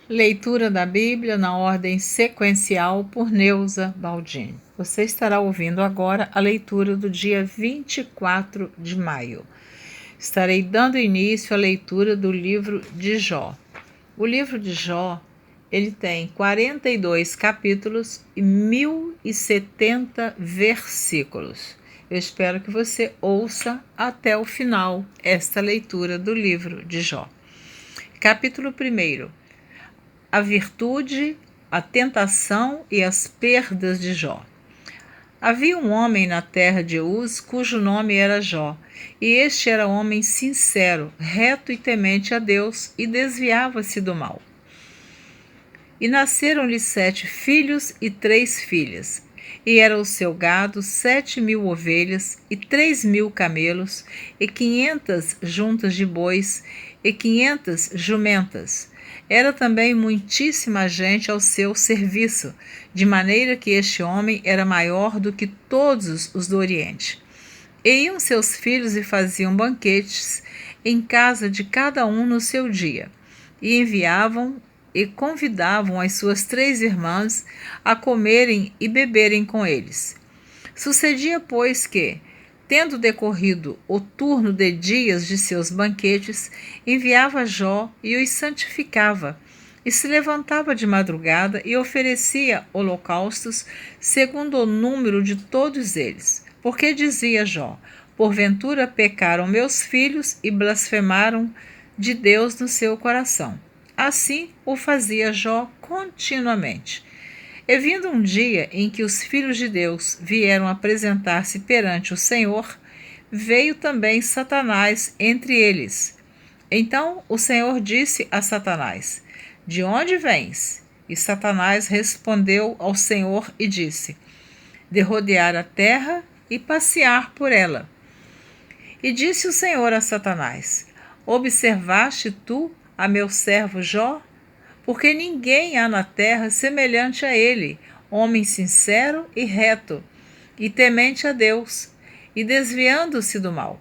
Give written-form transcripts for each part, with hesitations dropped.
Leitura da Bíblia na ordem sequencial por Neuza Baldini. Você estará ouvindo agora a leitura do dia 24 de maio. Estarei dando início à leitura do livro de Jó. O livro de Jó, ele tem 42 capítulos e 1070 versículos. Eu espero que você ouça até o final esta leitura do livro de Jó. Capítulo 1. A virtude, a tentação e as perdas de Jó. Havia um homem na terra de Uz, cujo nome era Jó, e este era homem sincero, reto e temente a Deus, e desviava-se do mal. E nasceram-lhe 7 filhos e 3 filhas, e era o seu gado 7.000 ovelhas, e 3.000 camelos, e 500 juntas de bois, e 500 jumentas. Era também muitíssima gente ao seu serviço, de maneira que este homem era maior do que todos os do Oriente. E iam seus filhos e faziam banquetes em casa de cada um no seu dia, e enviavam e convidavam as suas 3 irmãs a comerem e beberem com eles. Sucedia, pois, que, tendo decorrido o turno de dias de seus banquetes, enviava Jó e os santificava, e se levantava de madrugada e oferecia holocaustos segundo o número de todos eles. Porque dizia Jó: porventura pecaram meus filhos e blasfemaram de Deus no seu coração. Assim o fazia Jó continuamente. E vindo um dia em que os filhos de Deus vieram apresentar-se perante o Senhor, veio também Satanás entre eles. Então o Senhor disse a Satanás: de onde vens? E Satanás respondeu ao Senhor e disse: de rodear a terra e passear por ela. E disse o Senhor a Satanás: observaste tu a meu servo Jó? Porque ninguém há na terra semelhante a ele, homem sincero e reto, e temente a Deus, e desviando-se do mal.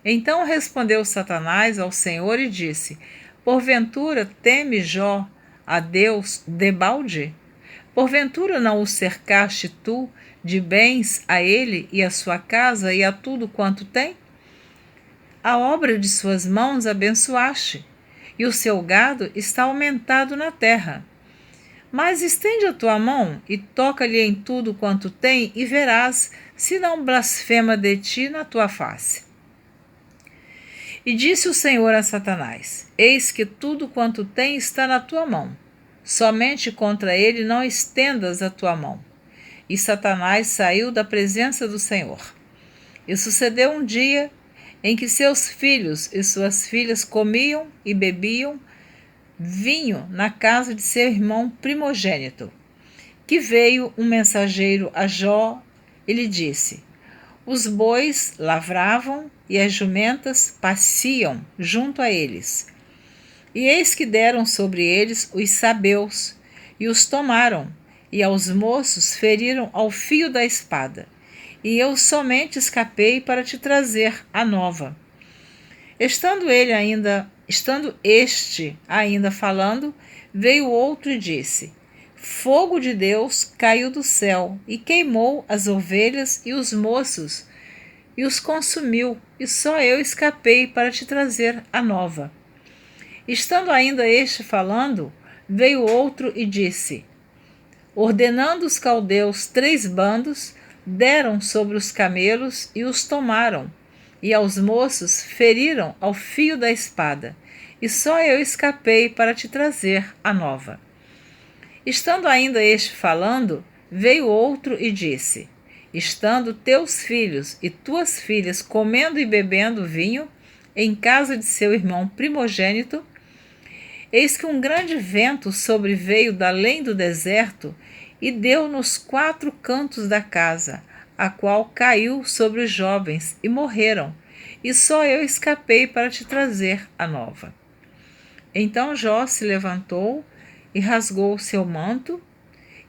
Então respondeu Satanás ao Senhor e disse: porventura teme Jó a Deus debalde? Porventura não o cercaste tu de bens a ele e a sua casa e a tudo quanto tem? A obra de suas mãos abençoaste, e o seu gado está aumentado na terra. Mas estende a tua mão e toca-lhe em tudo quanto tem, e verás se não blasfema de ti na tua face. E disse o Senhor a Satanás: eis que tudo quanto tem está na tua mão, somente contra ele não estendas a tua mão. E Satanás saiu da presença do Senhor. E sucedeu um dia em que seus filhos e suas filhas comiam e bebiam vinho na casa de seu irmão primogênito, que veio um mensageiro a Jó e lhe disse: os bois lavravam e as jumentas pasciam junto a eles. E eis que deram sobre eles os sabeus, e os tomaram, e aos moços feriram ao fio da espada. E eu somente escapei para te trazer a nova. Estando este ainda falando, veio outro e disse: fogo de Deus caiu do céu e queimou as ovelhas e os moços e os consumiu, e só eu escapei para te trazer a nova. Estando ainda este falando, veio outro e disse: ordenando os caldeus 3 bandos, deram sobre os camelos e os tomaram, e aos moços feriram ao fio da espada, e só eu escapei para te trazer a nova. Estando ainda este falando, veio outro e disse: estando teus filhos e tuas filhas comendo e bebendo vinho em casa de seu irmão primogênito, eis que um grande vento sobreveio da além do deserto e deu nos 4 cantos da casa, a qual caiu sobre os jovens e morreram, e só eu escapei para te trazer a nova. Então Jó se levantou e rasgou o seu manto,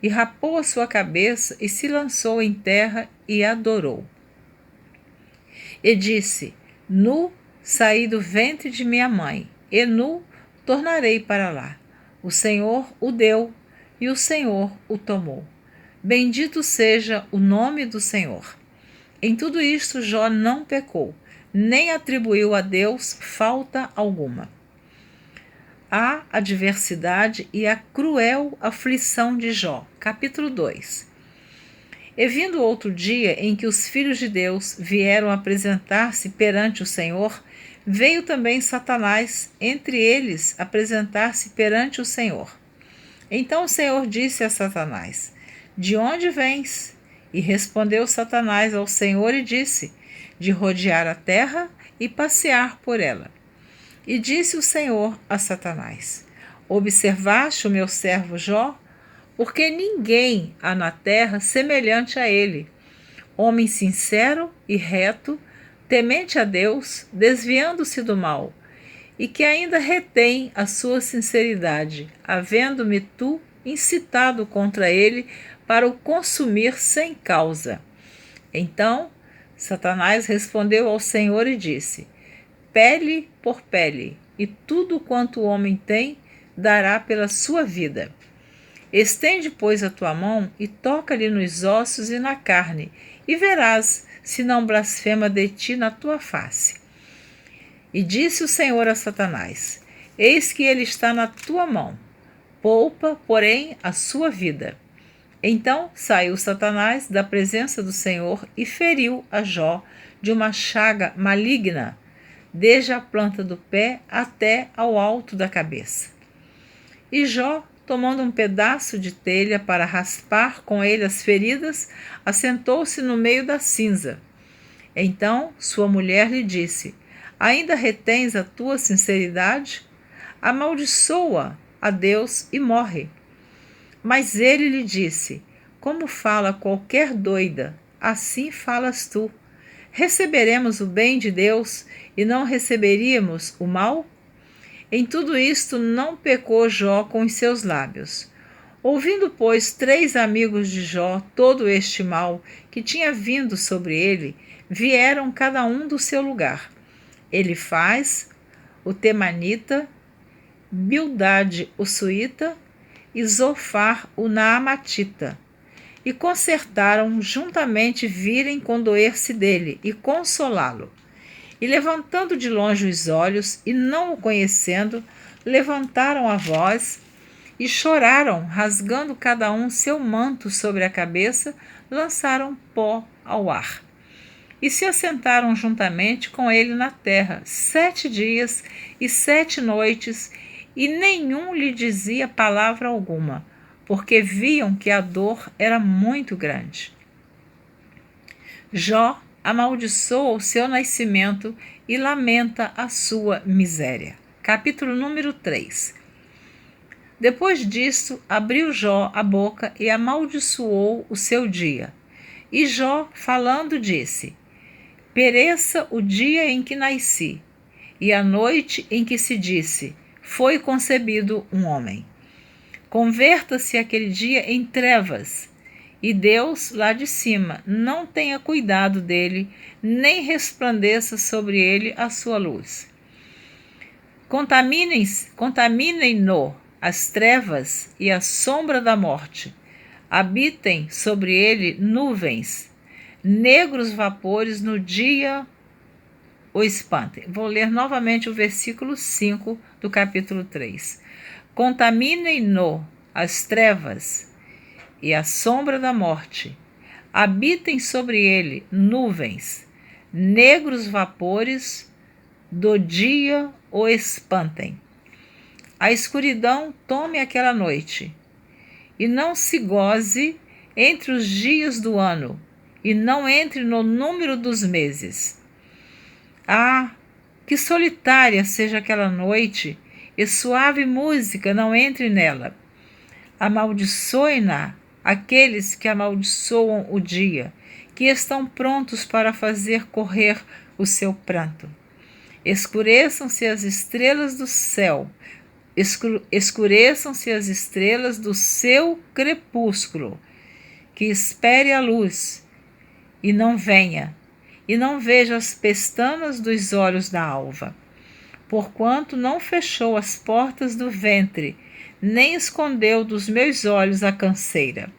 e rapou a sua cabeça e se lançou em terra e adorou. E disse: nu saí do ventre de minha mãe, e nu tornarei para lá. O Senhor o deu e o Senhor o tomou. Bendito seja o nome do Senhor. Em tudo isto Jó não pecou, nem atribuiu a Deus falta alguma. A adversidade e a cruel aflição de Jó. Capítulo 2. E vindo outro dia em que os filhos de Deus vieram apresentar-se perante o Senhor, veio também Satanás entre eles apresentar-se perante o Senhor. Então o Senhor disse a Satanás: De onde vens? E respondeu Satanás ao Senhor e disse: De rodear a terra e passear por ela. E disse o Senhor a Satanás: Observaste o meu servo Jó? Porque ninguém há na terra semelhante a ele, homem sincero e reto, temente a Deus, desviando-se do mal, e que ainda retém a sua sinceridade, havendo-me tu incitado contra ele para o consumir sem causa. Então Satanás respondeu ao Senhor e disse: Pele por pele, e tudo quanto o homem tem dará pela sua vida. Estende, pois, a tua mão e toca-lhe nos ossos e na carne, e verás se não blasfema de ti na tua face. E disse o Senhor a Satanás: Eis que ele está na tua mão, poupa, porém, a sua vida. Então saiu Satanás da presença do Senhor e feriu a Jó de uma chaga maligna, desde a planta do pé até ao alto da cabeça. E Jó, tomando um pedaço de telha para raspar com ele as feridas, assentou-se no meio da cinza. Então sua mulher lhe disse: Ainda retens a tua sinceridade? Amaldiçoa a Deus e morre. Mas ele lhe disse: Como fala qualquer doida, assim falas tu. Receberemos o bem de Deus e não receberíamos o mal? Em tudo isto não pecou Jó com os seus lábios. Ouvindo, pois, 3 amigos de Jó todo este mal que tinha vindo sobre ele, vieram cada um do seu lugar. Elifaz, o temanita, Bildade, o suíta, e Zofar, o naamatita, e concertaram juntamente virem condoer-se dele e consolá-lo. E levantando de longe os olhos, e não o conhecendo, levantaram a voz e choraram, rasgando cada um seu manto sobre a cabeça, lançaram pó ao ar. E se assentaram juntamente com ele na terra 7 dias e 7 noites, e nenhum lhe dizia palavra alguma, porque viam que a dor era muito grande. Jó amaldiçoa o seu nascimento e lamenta a sua miséria. Capítulo número 3. Depois disso, abriu Jó a boca e amaldiçoou o seu dia. E Jó, falando, disse: Pereça o dia em que nasci, e a noite em que se disse: foi concebido um homem. Converta-se aquele dia em trevas, e Deus, lá de cima, não tenha cuidado dele, nem resplandeça sobre ele a sua luz. Contaminem-no as trevas e a sombra da morte. Habitem sobre ele nuvens, negros vapores no dia o espantem. Vou ler novamente o versículo 5 do capítulo 3. Contaminem-no as trevas e a sombra da morte. Habitem sobre ele nuvens, negros vapores do dia o espantem. A escuridão tome aquela noite, e não se goze entre os dias do ano, e não entre no número dos meses. Ah, que solitária seja aquela noite, e suave música não entre nela. Amaldiçoem-na aqueles que amaldiçoam o dia, que estão prontos para fazer correr o seu pranto. Escureçam-se as estrelas do céu, escureçam-se as estrelas do seu crepúsculo, que espere a luz, e não venha, e não veja as pestanas dos olhos da alva. Porquanto não fechou as portas do ventre, nem escondeu dos meus olhos a canseira.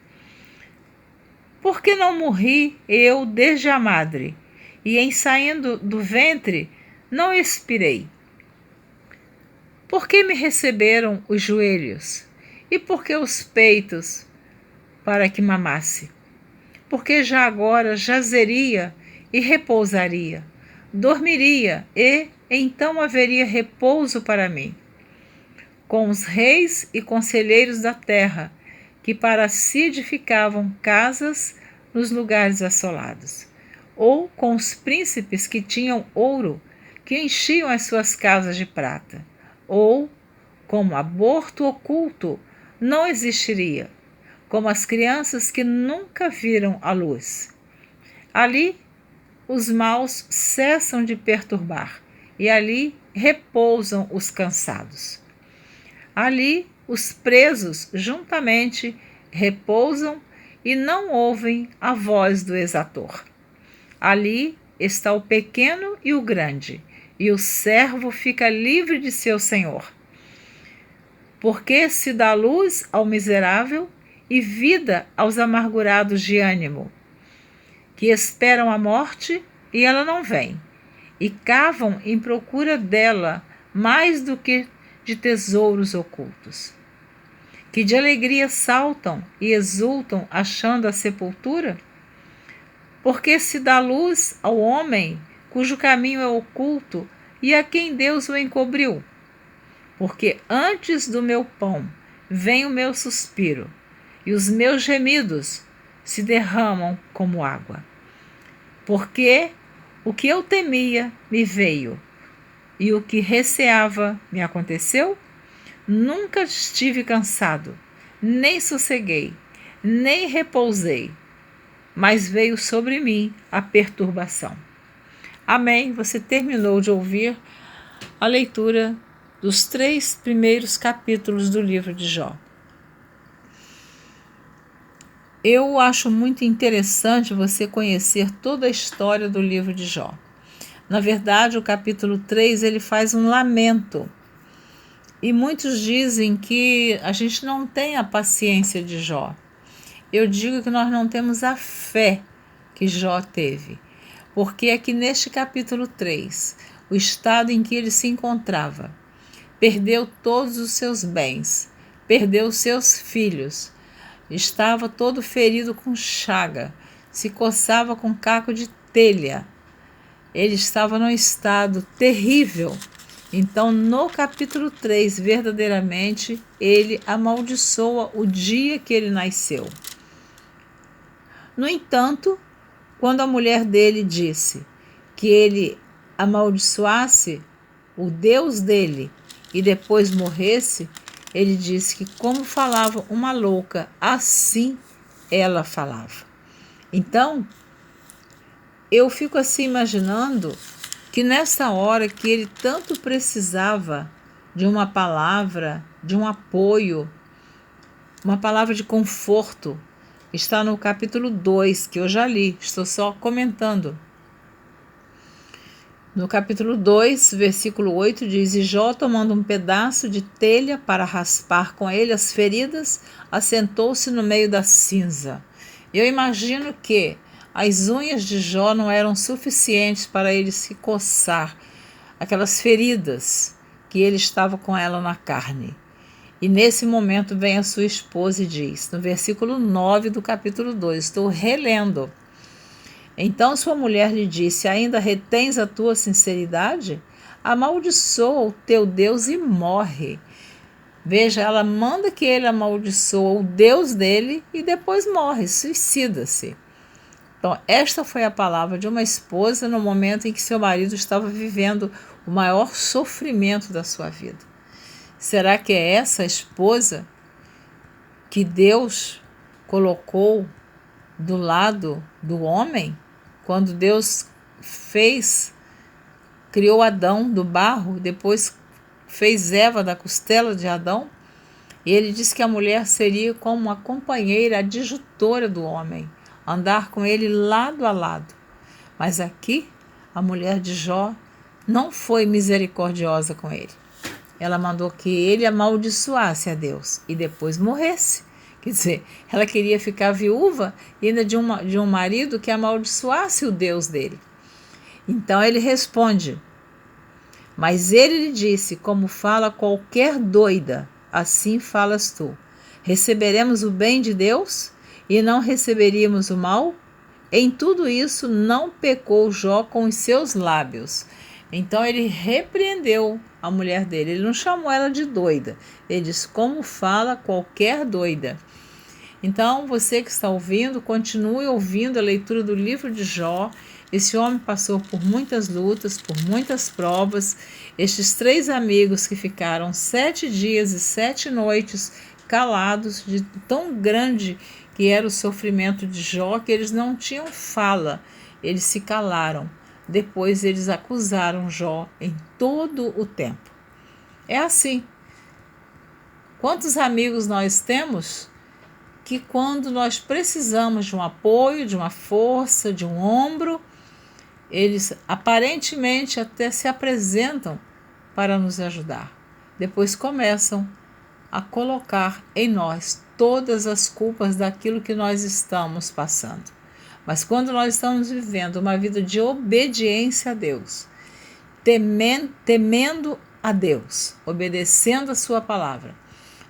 Por que não morri eu desde a madre, e em saindo do ventre não expirei? Por que me receberam os joelhos, e por que os peitos, para que mamasse? Porque já agora jazeria e repousaria, dormiria, e então haveria repouso para mim, com os reis e conselheiros da terra, que para si edificavam casas nos lugares assolados, ou com os príncipes que tinham ouro, que enchiam as suas casas de prata, ou, como aborto oculto, não existiria, como as crianças que nunca viram a luz. Ali os maus cessam de perturbar, e ali repousam os cansados. Ali os presos juntamente repousam e não ouvem a voz do exator. Ali está o pequeno e o grande, e o servo fica livre de seu senhor. Porque se dá luz ao miserável e vida aos amargurados de ânimo, que esperam a morte e ela não vem, e cavam em procura dela mais do que de tesouros ocultos, que de alegria saltam e exultam achando a sepultura? Porque se dá luz ao homem cujo caminho é oculto e a quem Deus o encobriu. Porque antes do meu pão vem o meu suspiro, e os meus gemidos se derramam como água. Porque o que eu temia me veio, e o que receava me aconteceu? Nunca estive cansado, nem sosseguei, nem repousei, mas veio sobre mim a perturbação. Amém. Você terminou de ouvir a leitura dos 3 primeiros capítulos do livro de Jó. Eu acho muito interessante você conhecer toda a história do livro de Jó. Na verdade, o capítulo 3 ele faz um lamento. E muitos dizem que a gente não tem a paciência de Jó. Eu digo que nós não temos a fé que Jó teve. Porque aqui neste capítulo 3, o estado em que ele se encontrava, perdeu todos os seus bens, perdeu seus filhos, estava todo ferido com chaga, se coçava com caco de telha. Ele estava num estado terrível. Então, no capítulo 3, verdadeiramente, ele amaldiçoa o dia que ele nasceu. No entanto, quando a mulher dele disse que ele amaldiçoasse o Deus dele e depois morresse, ele disse que como falava uma louca, assim ela falava. Então, eu fico assim imaginando que nessa hora que ele tanto precisava de uma palavra, de um apoio, uma palavra de conforto, está no capítulo 2, que eu já li, estou só comentando. No capítulo 2, versículo 8, diz: E Jó, tomando um pedaço de telha para raspar com ele as feridas, assentou-se no meio da cinza. Eu imagino que as unhas de Jó não eram suficientes para ele se coçar, aquelas feridas que ele estava com ela na carne. E nesse momento vem a sua esposa e diz, no versículo 9 do capítulo 2, estou relendo. Então sua mulher lhe disse: Ainda retens a tua sinceridade? Amaldiçoa o teu Deus e morre. Veja, ela manda que ele amaldiçoa o Deus dele e depois morre, suicida-se. Então, esta foi a palavra de uma esposa no momento em que seu marido estava vivendo o maior sofrimento da sua vida. Será que é essa esposa que Deus colocou do lado do homem? Quando Deus criou Adão do barro, depois fez Eva da costela de Adão, e ele disse que a mulher seria como uma companheira adjutora do homem, andar com ele lado a lado. Mas aqui, a mulher de Jó não foi misericordiosa com ele. ela mandou que ele amaldiçoasse a Deus e depois morresse. Quer dizer, ela queria ficar viúva e ainda de um marido que amaldiçoasse o Deus dele. Então ele responde: mas ele lhe disse, como fala qualquer doida, assim falas tu. Receberemos o bem de Deus e não receberíamos o mal? Em tudo isso não pecou Jó com os seus lábios. Então ele repreendeu a mulher dele. Ele não chamou ela de doida. Ele disse, como fala qualquer doida. Então, você que está ouvindo, continue ouvindo a leitura do livro de Jó. Esse homem passou por muitas lutas, por muitas provas. Estes 3 amigos que ficaram 7 dias e 7 noites calados, de tão grande que era o sofrimento de Jó, que eles não tinham fala, eles se calaram. Depois eles acusaram Jó em todo o tempo. É assim. Quantos amigos nós temos que quando nós precisamos de um apoio, de uma força, de um ombro, eles aparentemente até se apresentam para nos ajudar. Depois começam a colocar em nós todas as culpas daquilo que nós estamos passando. Mas quando nós estamos vivendo uma vida de obediência a Deus, temendo a Deus, obedecendo a sua palavra,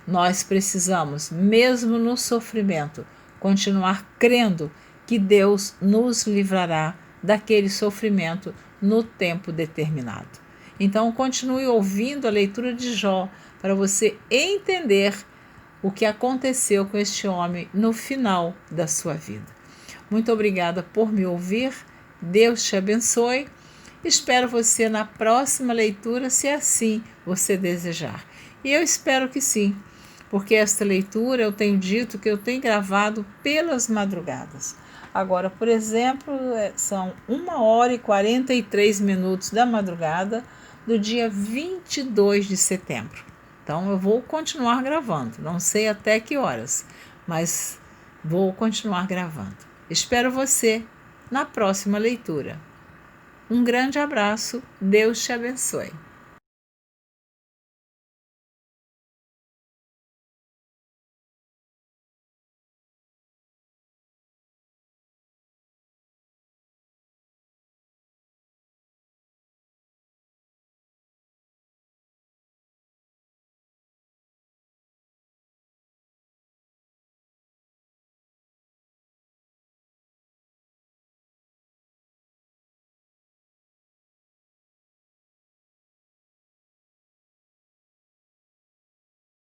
nós precisamos, mesmo no sofrimento, continuar crendo que Deus nos livrará daquele sofrimento no tempo determinado. Então, continue ouvindo a leitura de Jó para você entender o que aconteceu com este homem no final da sua vida. Muito obrigada por me ouvir. Deus te abençoe. Espero você na próxima leitura, se assim você desejar. E eu espero que sim, porque esta leitura eu tenho dito que eu tenho gravado pelas madrugadas. Agora, por exemplo, são 1h43 da madrugada do dia 22 de setembro. Então, eu vou continuar gravando. Não sei até que horas, mas vou continuar gravando. Espero você na próxima leitura. Um grande abraço. Deus te abençoe.